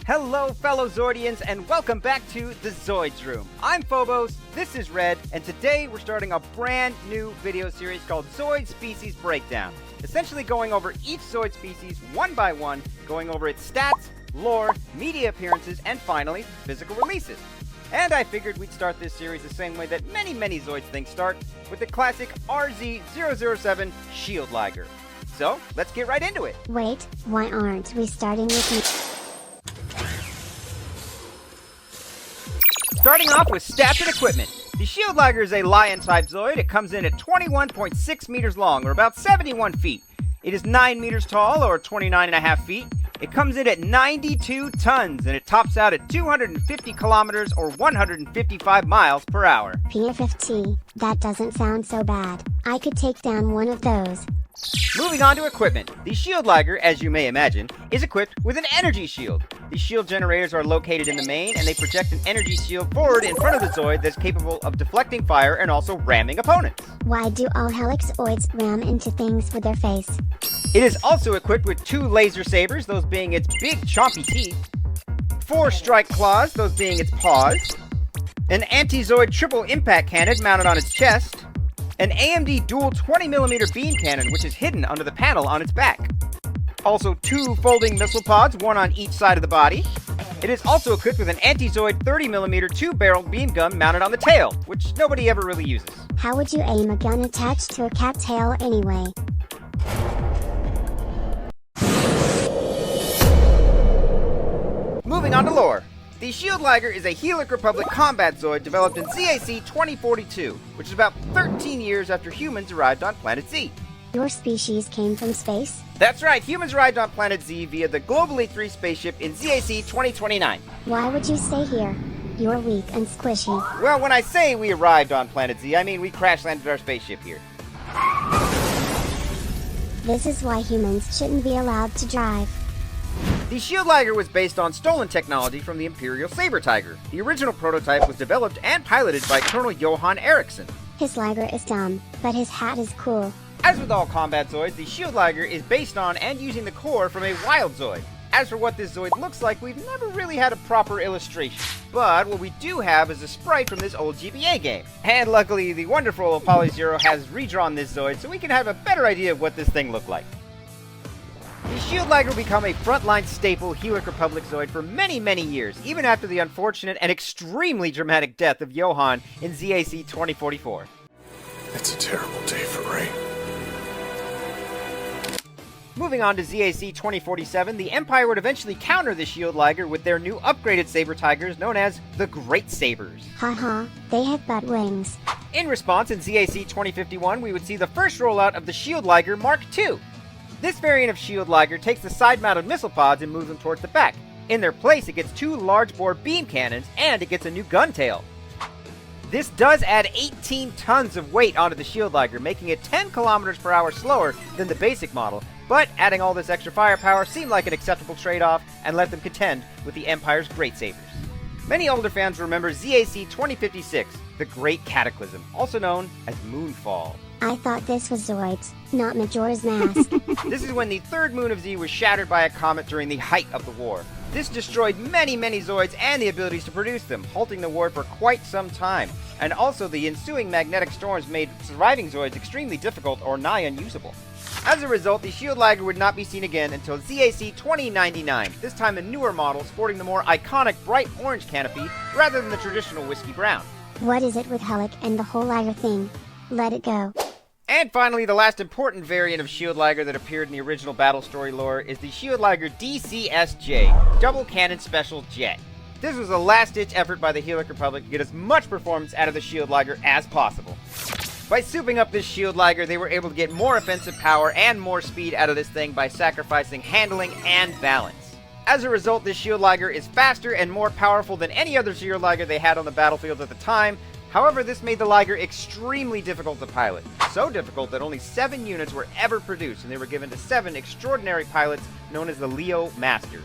Hello, fellow Zoidians, and welcome back to the Zoids Room. I'm Phobos, this is Red, and today we're starting a brand new video series called Zoid Species Breakdown. Essentially going over each Zoid species one by one, going over its stats, lore, media appearances, and finally, physical releases. And I figured we'd start this series the same way that many Zoids things start, with the classic RZ007 Shield Liger. So, let's get right into it. Wait, why aren't we starting with me? Starting off with stats and equipment. The Shield Liger is a lion-type Zoid. It comes in at 21.6 meters long, or about 71 feet. It is 9 meters tall, or 29.5 feet. It comes in at 92 tons, and it tops out at 250 kilometers, or 155 miles per hour. P50, that doesn't sound so bad. I could take down one of those. Moving on to equipment. The Shield Liger, as you may imagine, is equipped with an energy shield. The shield generators are located in the main, and they project an energy shield forward in front of the Zoid that's capable of deflecting fire and also ramming opponents. Why do all Helixoids ram into things with their face? It is also equipped with 2 laser sabers, those being its big chompy teeth, 4 strike claws, those being its paws, an anti-Zoid triple impact cannon mounted on its chest, an AMD dual 20mm beam cannon which is hidden under the panel on its back. Also 2 folding missile pods, one on each side of the body. It is also equipped with an anti-Zoid 30mm 2-barreled beam gun mounted on the tail, which nobody ever really uses. How would you aim a gun attached to a cat tail anyway? Moving on to lore. The Shield Liger is a Helix Republic combat Zoid developed in ZAC 2042, which is about 13 years after humans arrived on planet Z. Your species came from space? That's right, humans arrived on planet Z via the Global Elite 3 spaceship in ZAC 2029. Why would you stay here? You're weak and squishy. Well, when I say we arrived on planet Z, I mean we crash-landed our spaceship here. This is why humans shouldn't be allowed to drive. The Shield Liger was based on stolen technology from the Imperial Saber Tiger. The original prototype was developed and piloted by Colonel Johan Eriksson. His Liger is dumb, but his hat is cool. As with all combat Zoids, the Shield Liger is based on and using the core from a wild Zoid. As for what this Zoid looks like, we've never really had a proper illustration. But what we do have is a sprite from this old GBA game. And luckily, the wonderful Polyzero has redrawn this Zoid so we can have a better idea of what this thing looked like. The Shield Liger will become a frontline staple Helix Republic Zoid for many years, even after the unfortunate and extremely dramatic death of Johan in ZAC 2044. It's a terrible day for rain. Moving on to ZAC 2047, the Empire would eventually counter the Shield Liger with their new upgraded Saber Tigers known as the Great Sabers. Haha, they have butt wings. In response, in ZAC 2051, we would see the first rollout of the Shield Liger Mark II. This variant of Shield Liger takes the side-mounted missile pods and moves them towards the back. In their place, it gets 2 large-bore beam cannons, and it gets a new gun tail. This does add 18 tons of weight onto the Shield Liger, making it 10 kilometers per hour slower than the basic model, but adding all this extra firepower seemed like an acceptable trade-off and let them contend with the Empire's Great Sabers. Many older fans remember ZAC 2056, the Great Cataclysm, also known as Moonfall. I thought this was Zoids, not Majora's Mask. This is when the third moon of Z was shattered by a comet during the height of the war. This destroyed many Zoids and the abilities to produce them, halting the war for quite some time. And also the ensuing magnetic storms made surviving Zoids extremely difficult or nigh unusable. As a result, the Shield Liger would not be seen again until ZAC 2099, this time a newer model sporting the more iconic bright orange canopy rather than the traditional whiskey brown. What is it with Helic and the whole Liger thing? Let it go. And finally, the last important variant of Shield Liger that appeared in the original battle story lore is the Shield Liger DCSJ, Double Cannon Special Jet. This was a last-ditch effort by the Helix Republic to get as much performance out of the Shield Liger as possible. By souping up this Shield Liger, they were able to get more offensive power and more speed out of this thing by sacrificing handling and balance. As a result, this Shield Liger is faster and more powerful than any other Shield Liger they had on the battlefield at the time. However, this made the Liger extremely difficult to pilot. So difficult that only 7 units were ever produced, and they were given to 7 extraordinary pilots known as the Leo Masters.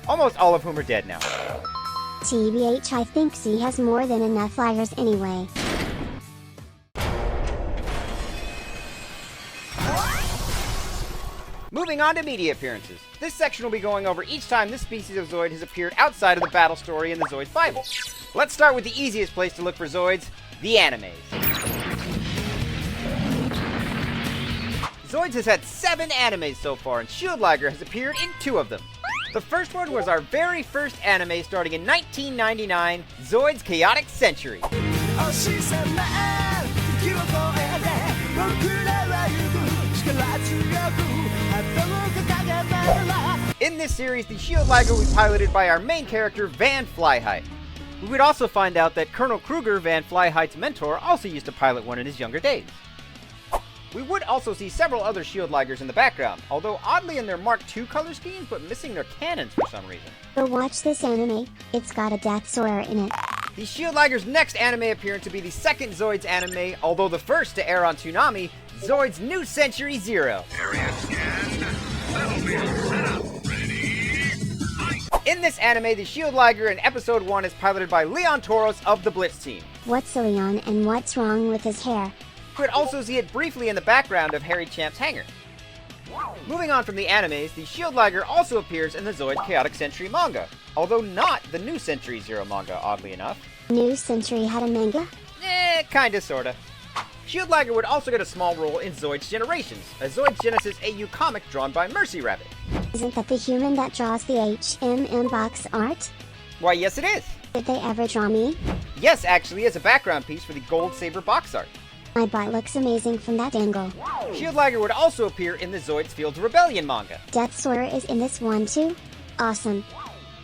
Almost all of whom are dead now. TBH, I think Z has more than enough Ligers anyway. Moving Moving on to media appearances. This section will be going over each time this species of Zoid has appeared outside of the battle story in the Zoids Bible. Let's start with the easiest place to look for Zoids, the animes. Zoids has had 7 animes so far, and Shield Liger has appeared in 2 of them. The first one was our very first anime starting in 1999, Zoid's Chaotic Century. In this series, the Shield Liger was piloted by our main character, Van Flyheit. We would also find out that Colonel Kruger, Van Flyheit's mentor, also used to pilot one in his younger days. We would also see several other Shield Ligers in the background, although oddly in their Mark II color schemes, but missing their cannons for some reason. Go watch this anime, it's got a Death Sawyer in it. The Shield Liger's next anime appearance will be the second Zoids anime, although the first to air on Toonami, Zoids New Century Zero. Area scanned. Battlefield set up. Ready. Fight. In this anime, the Shield Liger in episode 1 is piloted by Leon Toros of the Blitz team. What's a Leon and what's wrong with his hair? You could also see it briefly in the background of Harry Champ's hangar. Moving on from the animes, the Shield Liger also appears in the Zoid Chaotic Century manga, although not the New Century Zero manga, oddly enough. New Century had a manga? Kinda, sorta. Shield Liger would also get a small role in Zoid's Generations, a Zoid's Genesis AU comic drawn by Mercy Rabbit. Isn't that the human that draws the HMM box art? Why, yes it is! Did they ever draw me? Yes, actually, as a background piece for the Gold Saber box art. My butt looks amazing from that angle. Shield Liger would also appear in the Zoids Fields Rebellion manga. Death Sawyer is in this one too? Awesome.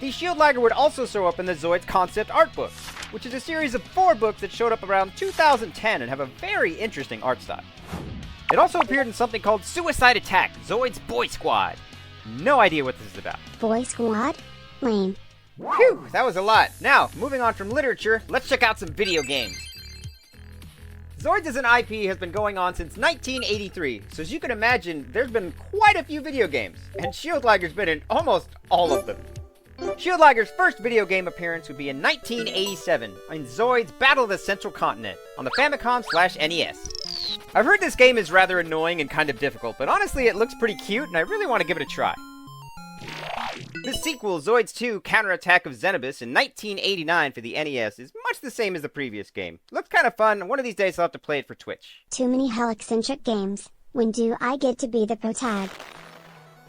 The Shield Liger would also show up in the Zoids concept art books, which is a series of 4 books that showed up around 2010 and have a very interesting art style. It also appeared in something called Suicide Attack, Zoids Boy Squad. No idea what this is about. Boy Squad? Lame. Whew, that was a lot. Now, moving on from literature, let's check out some video games. Zoids as an IP has been going on since 1983, so as you can imagine, there's been quite a few video games, and Shield Liger's been in almost all of them. Shield Liger's first video game appearance would be in 1987 in Zoids Battle of the Central Continent on the Famicom/NES. I've heard this game is rather annoying and kind of difficult, but honestly it looks pretty cute and I really want to give it a try. The sequel, Zoids 2 Counterattack of Xenobus in 1989 for the NES, is much the same as the previous game. Looks kind of fun, and one of these days I'll have to play it for Twitch. Too many hell-eccentric games. When do I get to be the protag?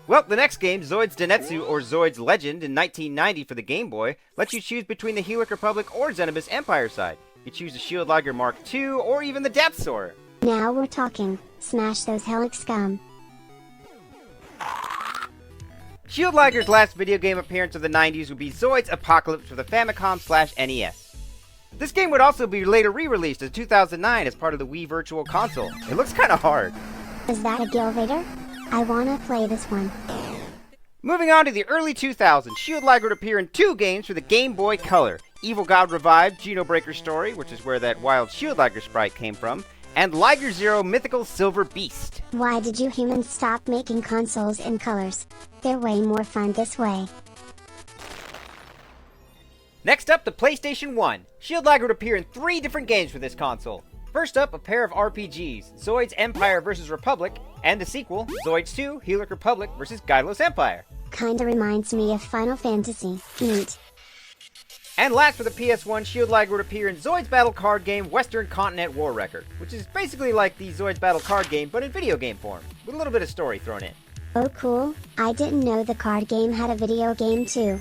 Well, the next game, Zoids Denetsu or Zoids Legend in 1990 for the Game Boy, lets you choose between the Heroic Republic or Xenobus Empire side. You choose the Shield Liger Mark II or even the Death Sawyer. Now we're talking. Smash those Helix scum. Shield Liger's last video game appearance of the 90s would be Zoids Apocalypse for the Famicom/NES. This game would also be later re-released in 2009 as part of the Wii Virtual Console. It looks kinda hard. Is that a Gilvator? I wanna play this one. Moving on to the early 2000s, Shield Liger would appear in 2 games for the Game Boy Color. Evil God Revived, Genobreaker Story, which is where that wild Shield Liger sprite came from, and Liger Zero Mythical Silver Beast. Why did you humans stop making consoles in colors? They're way more fun this way. Next up, the PlayStation 1. Shield Liger would appear in 3 different games for this console. First up, a pair of RPGs, Zoids Empire vs. Republic, and the sequel, Zoids 2 Heroic Republic vs. Guideless Empire. Kinda reminds me of Final Fantasy. Neat. And last for the PS1, Shield Liger would appear in Zoids Battle card game Western Continent War Record, which is basically like the Zoids Battle card game, but in video game form, with a little bit of story thrown in. Oh cool, I didn't know the card game had a video game too.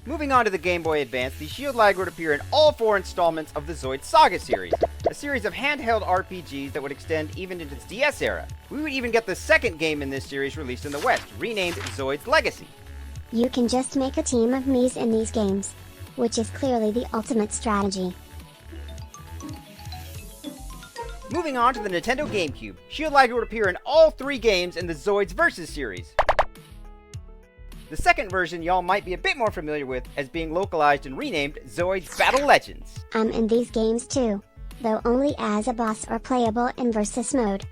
Moving on to the Game Boy Advance, the Shield Liger would appear in all 4 installments of the Zoid Saga series, a series of handheld RPGs that would extend even into its DS era. We would even get the second game in this series released in the West, renamed Zoid's Legacy. You can just make a team of me's in these games, which is clearly the ultimate strategy. Moving on to the Nintendo GameCube, Shield Liger would appear in all 3 games in the Zoids Versus series. The second version y'all might be a bit more familiar with as being localized and renamed Zoids Battle Legends. I'm in these games too, though only as a boss or playable in Versus mode.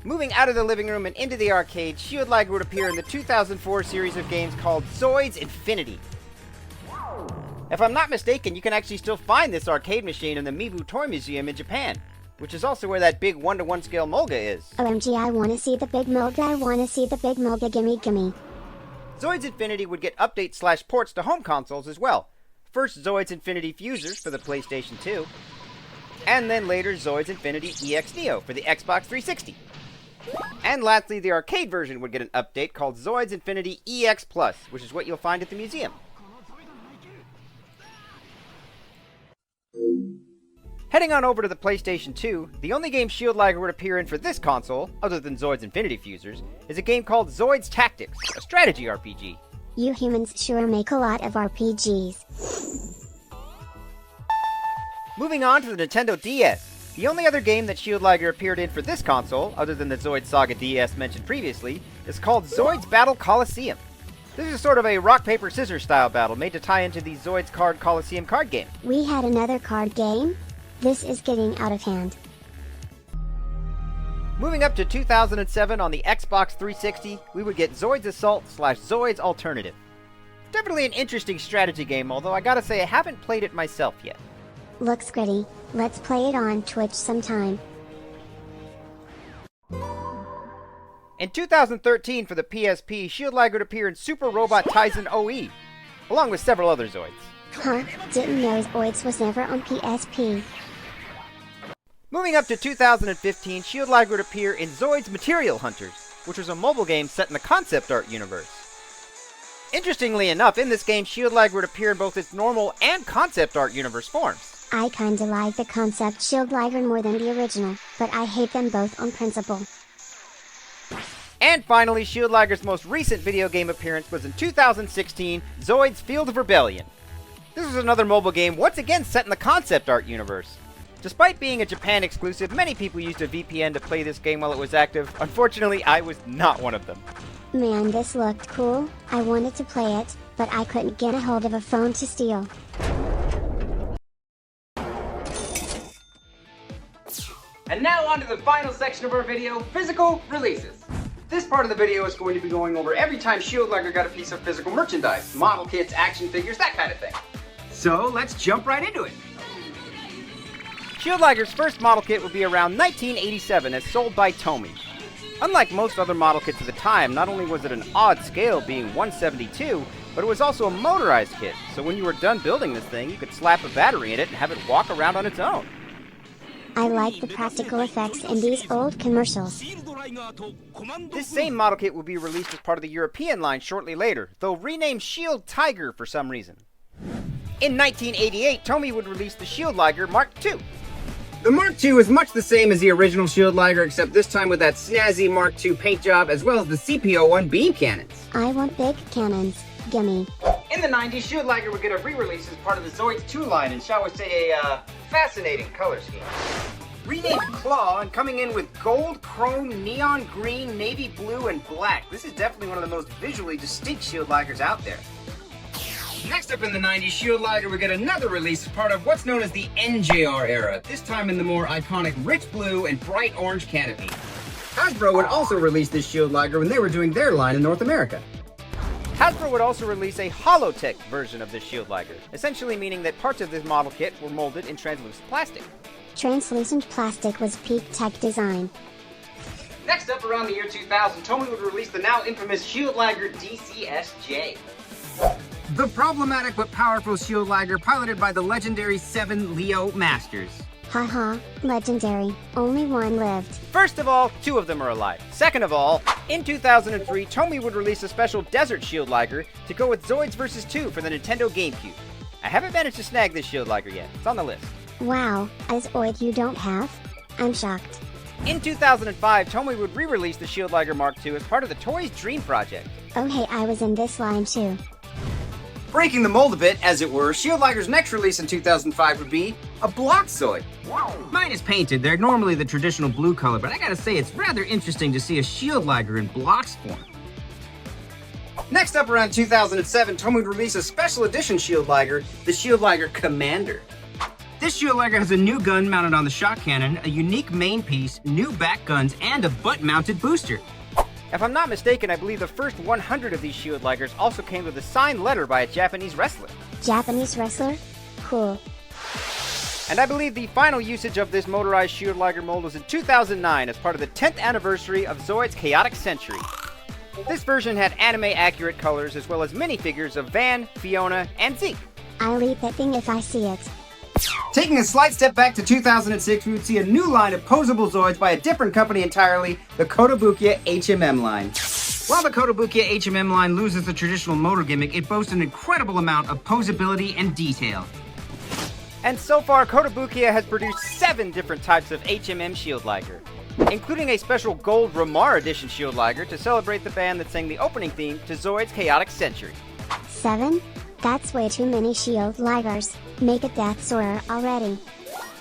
Moving out of the living room and into the arcade, Shield Liger would appear in the 2004 series of games called Zoids Infinity. If I'm not mistaken, you can actually still find this arcade machine in the Mibu Toy Museum in Japan, which is also where that big 1-to-1 scale Mulga is. OMG, I wanna see the big Mulga, I wanna see the big Mulga, gimme gimme. Zoids Infinity would get updates/ports to home consoles as well. First Zoids Infinity Fusers for the PlayStation 2, and then later Zoids Infinity EX Neo for the Xbox 360. And lastly, the arcade version would get an update called Zoids Infinity EX Plus, which is what you'll find at the museum. Heading on over to the PlayStation 2, the only game Shield Liger would appear in for this console, other than Zoids Infinity Fusers, is a game called Zoids Tactics, a strategy RPG. You humans sure make a lot of RPGs. Moving on to the Nintendo DS. The only other game that Shield Liger appeared in for this console, other than the Zoids Saga DS mentioned previously, is called Zoids Battle Coliseum. This is sort of a rock-paper-scissors style battle made to tie into the Zoids Card Coliseum card game. We had another card game? This is getting out of hand. Moving up to 2007 on the Xbox 360, we would get Zoids Assault/Zoids Alternative. Definitely an interesting strategy game, although I gotta say I haven't played it myself yet. Looks gritty. Let's play it on Twitch sometime. In 2013 for the PSP, Shield Liger would appear in Super Robot Taisen OE, along with several other Zoids. Huh, didn't know Zoids was never on PSP. Moving up to 2015, Shield Liger would appear in Zoids Material Hunters, which was a mobile game set in the concept art universe. Interestingly enough, in this game, Shield Liger would appear in both its normal and concept art universe forms. I kinda like the concept Shield Liger more than the original, but I hate them both on principle. And finally, Shield Liger's most recent video game appearance was in 2016, Zoids Field of Rebellion. This was another mobile game once again set in the concept art universe. Despite being a Japan exclusive, many people used a VPN to play this game while it was active. Unfortunately, I was not one of them. Man, this looked cool. I wanted to play it, but I couldn't get a hold of a phone to steal. And now on to the final section of our video, physical releases. This part of the video is going to be going over every time Shield Liger got a piece of physical merchandise, model kits, action figures, that kind of thing. So let's jump right into it. Shield Liger's first model kit would be around 1987 as sold by Tomy. Unlike most other model kits of the time, not only was it an odd scale being 1/72, but it was also a motorized kit, so when you were done building this thing, you could slap a battery in it and have it walk around on its own. I like the practical effects in these old commercials. This same model kit will be released as part of the European line shortly later, though renamed Shield Tiger for some reason. In 1988, Tomy would release the Shield Liger Mark II. The Mark II is much the same as the original Shield Liger, except this time with that snazzy Mark II paint job, as well as the CP01 beam cannons. I want big cannons. Gimme. In the 90s, Shield Liger would get a re-release as part of the Zoids 2 line, and shall we say a fascinating color scheme. Renamed Claw, and coming in with gold, chrome, neon green, navy blue, and black. This is definitely one of the most visually distinct Shield Ligers out there. Next up in the 90s, Shield Liger would get another release as part of what's known as the NJR era, this time in the more iconic rich blue and bright orange canopy. Hasbro would also release this Shield Liger when they were doing their line in North America. Hasbro would also release a Holotech version of the Shield Liger, essentially meaning that parts of this model kit were molded in translucent plastic. Translucent plastic was peak tech design. Next up, around the year 2000, Tomy would release the now infamous Shield Liger DCSJ. The problematic but powerful Shield Liger piloted by the legendary 7 Leo Masters. Haha, legendary. Only one lived. First of all, 2 of them are alive. Second of all, in 2003, Tomy would release a special Desert Shield Liger to go with Zoids vs. 2 for the Nintendo GameCube. I haven't managed to snag this Shield Liger yet. It's on the list. Wow, a Zoid you don't have? I'm shocked. In 2005, Tomy would re-release the Shield Liger Mark II as part of the Toys Dream Project. Oh hey, I was in this line too. Breaking the mold a bit, as it were, Shield Liger's next release in 2005 would be a block Zoid. Mine is painted. They're normally the traditional blue color, but I gotta say it's rather interesting to see a Shield Liger in blocks form. Next up, around 2007, Tomy would release a special edition Shield Liger, the Shield Liger Commander. This Shield Liger has a new gun mounted on the shock cannon, a unique main piece, new back guns, and a butt-mounted booster. If I'm not mistaken, I believe the first 100 of these Shield Ligers also came with a signed letter by a Japanese wrestler. Japanese wrestler? Cool. And I believe the final usage of this motorized Shield Liger mold was in 2009 as part of the 10th anniversary of Zoid's Chaotic Century. This version had anime-accurate colors as well as minifigures of Van, Fiona, and Zeke. I'll eat that thing if I see it. Taking a slight step back to 2006, we would see a new line of posable Zoids by a different company entirely, the Kotobukiya HMM line. While the Kotobukiya HMM line loses the traditional motor gimmick, it boasts an incredible amount of posability and detail. And so far, Kotobukiya has produced 7 different types of HMM Shield Liger, including a special gold Ramar edition Shield Liger to celebrate the band that sang the opening theme to Zoid's Chaotic Century. 7? That's way too many Shield Ligers. Make a Death Soarer already.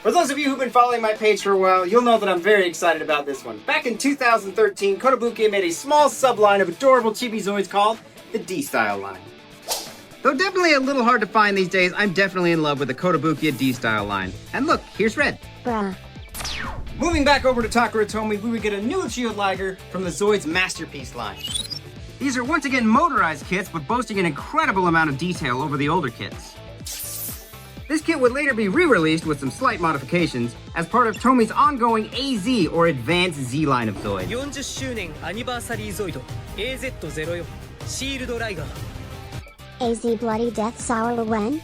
For those of you who've been following my page for a while, you'll know that I'm very excited about this one. Back in 2013, Kotobukiya made a small subline of adorable chibi Zoids called the D-Style line. Though definitely a little hard to find these days, I'm definitely in love with the Kotobukiya D-Style line. And look, here's Red. Bruh. Moving back over to Takara Tomy, we would get a new Shield Liger from the Zoids Masterpiece line. These are once again motorized kits, but boasting an incredible amount of detail over the older kits. This kit would later be re-released with some slight modifications as part of Tomy's ongoing AZ or Advanced Z line of Zoids. 40周年アニバーサリーゾイド AZ04 シールドライガー AZ Bloody Death Sour when?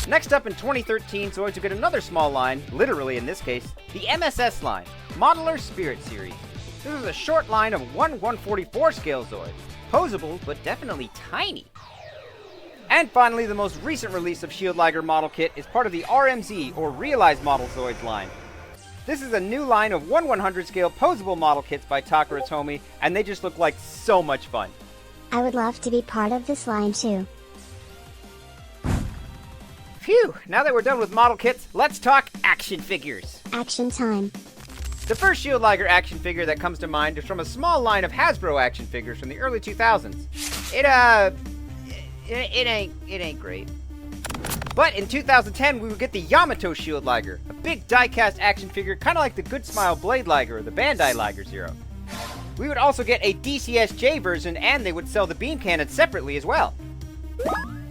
Next up in 2013, Zoids would get another small line, literally in this case, the MSS line, Modeler Spirit Series. This is a short line of 1/144 scale Zoids, posable but definitely tiny. And finally, the most recent release of Shield Liger model kit is part of the RMZ or Realized Model Zoids line. This is a new line of 1/100 scale posable model kits by Takara Tomy, and they just look like so much fun. I would love to be part of this line too. Phew, now that we're done with model kits, let's talk action figures. Action time. The first Shield Liger action figure that comes to mind is from a small line of Hasbro action figures from the early 2000s. It ain't great. But in 2010, we would get the Yamato Shield Liger, a big die-cast action figure kind of like the Good Smile Blade Liger or the Bandai Liger Zero. We would also get a DCSJ version, and they would sell the beam cannon separately as well.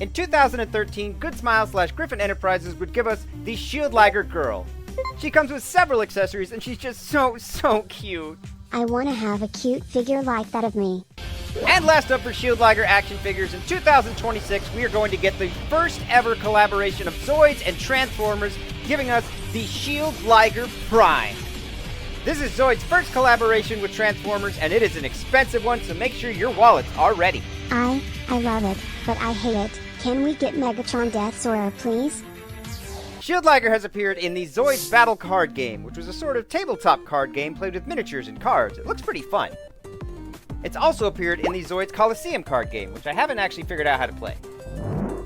In 2013, Good Smile / Griffin Enterprises would give us the Shield Liger Girl. She comes with several accessories, and she's just so cute. I want to have a cute figure like that of me. And last up for Shield Liger action figures, in 2026, we are going to get the first ever collaboration of Zoids and Transformers, giving us the Shield Liger Prime. This is Zoid's first collaboration with Transformers, and it is an expensive one, so make sure your wallets are ready. I love it, but I hate it. Can we get Megatron Death Soarer, please? Shield Liger has appeared in the Zoids Battle Card Game, which was a sort of tabletop card game played with miniatures and cards. It looks pretty fun. It's also appeared in the Zoids Coliseum card game, which I haven't actually figured out how to play.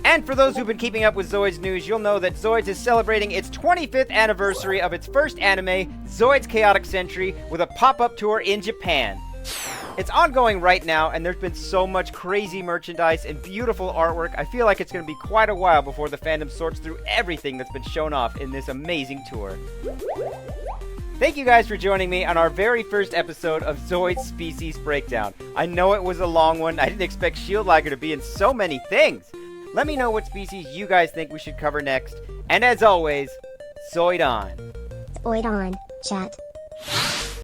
And for those who've been keeping up with Zoids news, you'll know that Zoids is celebrating its 25th anniversary of its first anime, Zoid's Chaotic Century, with a pop-up tour in Japan. It's ongoing right now, and there's been so much crazy merchandise and beautiful artwork, I feel like it's going to be quite a while before the fandom sorts through everything that's been shown off in this amazing tour. Thank you guys for joining me on our very first episode of Zoid's Species Breakdown. I know it was a long one. I didn't expect Shield Liger to be in so many things. Let me know what species you guys think we should cover next. And as always, Zoid On. Zoid on, chat.